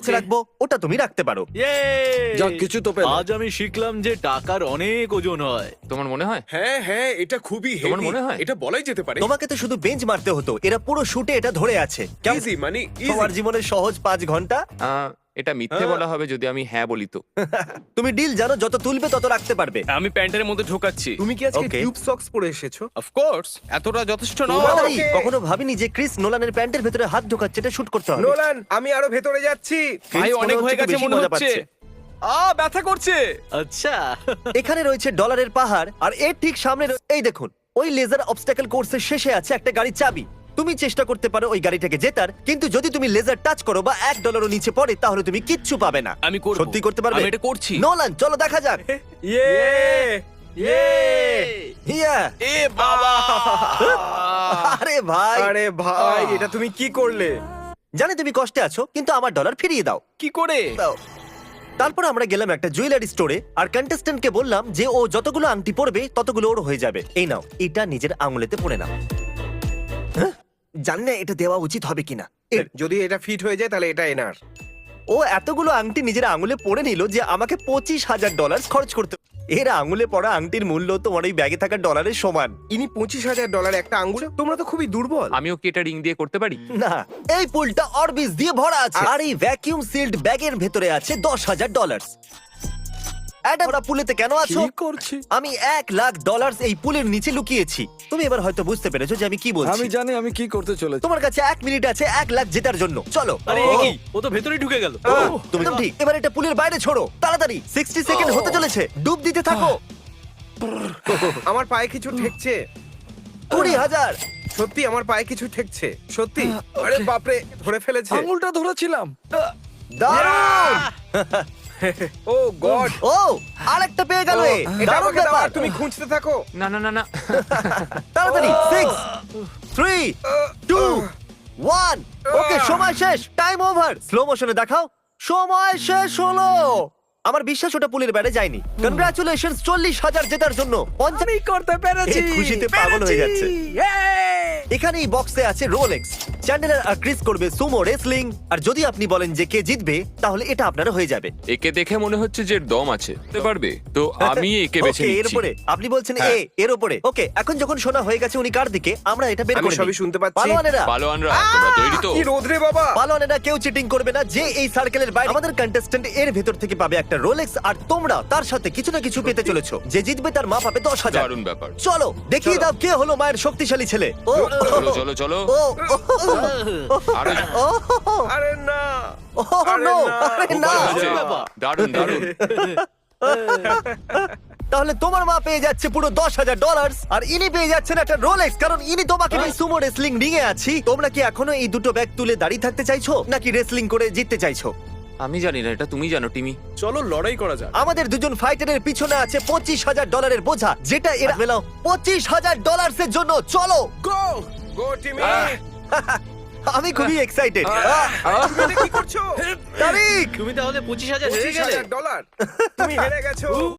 বক্সে রাখবো, ওটা তুমি রাখতে পারো। যাক, কিছু তো পেলাম। আজ আমি শিখলাম যে টাকার অনেক ওজন হয়। তোমার মনে হয়? হ্যাঁ হ্যাঁ, এটা খুবই তোমার হেভি। মনে হয়? এটা বলাই যেতে পারে। তোমাকে তো শুধু বেঞ্চ মারতে হতো, এরা পুরো শুটে এটা ধরে আছে। কেমন? ইজি মানে তোমার ইজি। জীবনের সহজ 5 ঘন্টা। এটা মিথ্যে বলা হবে যদি আমি হ্যাঁ বলি তো। তুমি ডিল জানো, যত তুলবে তত রাখতে পারবে। আমি প্যান্টের মধ্যে ঢোকাচ্ছি। তুমি কি আজকে Okay. টিউব সক্স পরে এসেছো? অফ কোর্স, এতটা যথেষ্ট তোমার নয়। এই কখনো ভাবিনি যে ক্রিস নোলানের প্যান্টের ভেতরে হাত ঢোকাচ্ছে, এটা শুট করতে হবে। নোলান, আমি আরো ভেতরে যাচ্ছি। ভাই মনে অনেক হচ্ছে হয়ে একটু গেছে বেশি মনে মজা হচ্ছে। পাচ্ছে। ব্যথা করছে। আচ্ছা। এখানে রয়েছে ডলারের পাহাড়, আর এর ঠিক সামনে এই দেখুন, ওই লেজার অবস্টাকেল কোর্সের শেষে আছে একটা গাড়ির চাবি। তুমি চেষ্টা করতে পারো ওই গাড়িটাকে জেতার, কিন্তু যদি তুমি লেজার টাচ করো বা $1 নিচে পড়ে, তাহলে তুমি কিচ্ছু পাবে না। আমি করব। সত্যি করতে পারবে? আমি এটা করছি। নোলান, চলো দেখা যাক। ইয়ে ইয়ে। হিয়া। এ বাবা! আরে ভাই, আরে ভাই, এটা তুমি কি করলে? জানি তুমি কষ্টে আছো, কিন্তু আমার ডলার ফিরিয়ে দাও। কি করে? দাও। তারপর আমরা গেলাম একটা জুয়েলারি স্টোরে, আর কন্টেস্ট্যান্টকে বললাম যে ও যতগুলো আংটি পরবে ততগুলো ওর হয়ে যাবে। এই নাও, এটা নিজের আঙুলেতে পরে নাও। হ্যাঁ? জানি না এটা দেওয়া উচিত হবে কিনা। যদি এটা ফিট হয়ে যায় তাহলে এটা এনার। ও এতগুলো আংটি নিজের আঙুলে পরে নিল যে আমাকে $25,000 খরচ করতে। এর আঙুলে পড়া আংটির মূল্য তোমার এই ব্যাগে থাকা ডলারের সমান। ইনি $25,000 একটা আঙ্গুল। তোমরা তো খুবই দুর্বল। আমিও কি এটা রিং দিয়ে করতে পারি? না, এই পুলটা অরবিস দিয়ে ভরা আছে, আর এই ভ্যাকিউম সিল্ড ব্যাগের ভেতরে আছে $10,000। অ্যাডাম, ওরা পুলেতে কেন আছো? কি করছি? আমি $1,00,000 এই পুলের নিচে লুকিয়েছি। তুমি এবার হয়তো বুঝতে পেরেছো যে আমি কি বলছি। আমি জানি আমি কি করতে চলেছি। তোমার কাছে 1 মিনিট আছে 1,00,000 জেতার জন্য। চলো। আরে ও, এ কি? ও তো ভেতরেই ঢুকে গেল। তুমি তো ঠিক। এবার এটা পুলের বাইরে ছোড়ো, তাড়াতাড়ি। 60 সেকেন্ড হতে চলেছে, ডুব দিতে থাকো। আমার পায়ে কিছু ঠেকছে। 20,000। সত্যি আমার পায়ে কিছু ঠেকছে। সত্যি। আরে বাপরে, ধরে ফেলেছে। আঙুলটা ধরেছিলাম। দারুণ। ও গড। ও, আরেকটা পেয়ে গেল। এটা দারুণ আমাকে দাও, ব্যাপার। আর তুমি খুঁজতে থাকো। না না না না। তাড়াতাড়ি। 6 3 2 1। ওকে, সময় শেষ, টাইম ওভার। স্লো মোশনে দেখাও। সময় শেষ হলো। আমার বিশ্বাস ওটা পুলের বাইরে যায়নি। কনগ্রাচুলেশনস 40,000 জেতার জন্য। আমি করতে পেরেছি। এ খুশিতে পাগল হয়ে যাচ্ছে। Yay! এখানে এই বক্সে আছে রোলেক্স। চ্যান্ডেলার আর ক্রিস করবে সুমো রেসলিং, আর যদি আপনি বলেন যে কে জিতবে, তাহলে এটা আপনার হয়ে যাবে। একে দেখে মনে হচ্ছে যে এর দম আছে, বুঝতে পারবে তো আমি একে বেছে ওকে, এর নিচ্ছি। উপরে আপনি বলছেন এ, এর উপরে। ওকে, এখন যখন শোনা হয়ে গেছে উনি কার দিকে, আমরা এটা বের আমি করে সবই নিই। শুনতে পাচ্ছি। পালোয়ানেরা, পালোয়ানরা তোমরা তৈরি তো? কি রোদরে বাবা। পালোয়ানেরা কেউ চিটিং করবে না। যে এই সার্কেলের বাইরে, আমাদের কন্টেস্ট্যান্ট এর ভেতর থেকে পাবে একটা রোলেক্স, আর তোমরা তার সাথে কিছু না কিছু পেতে চলেছো। যে জিতবে তার মা পাবে 10,000। দারুণ ব্যাপার। চলো দেখিয়ে দাও কে হলো মায়ের শক্তিশালী ছেলে। ও চলো চলো চলো। ও আরে ও আরে না। ও নো, আরে খুব না। ভালো হয়েছে। দারুণ দারুণ। তাহলে তোমার মা পেয়ে যাচ্ছে পুরো $10,000, আর ইনি পেয়ে যাচ্ছেন একটা রোলেক্স, কারণ ইনি তোমাকে নিয়ে সুমো রেসলিং রিং এ আছি। তোমরা কি এখনো এই দুটো ব্যাগ তুলে দাঁড়িয়ে থাকতে চাইছো, নাকি রেসলিং করে জিততে চাইছো? আমি জানি না, এটা তুমি জানো টিমি। চলো লড়াই করা যাক। আমাদের দুজন ফাইটারের পিছনে আছে $25,000 বোঝা, যেটা এরা মেলাও $25,000 এর জন্য। চলো। গো গো টিমি। আমি খুবই এক্সাইটেড। তুমি কি করছো? তারিক, তুমি তাহলে 25,000 হেরে গেলে। $25,000 তুমি হেরে গেছো।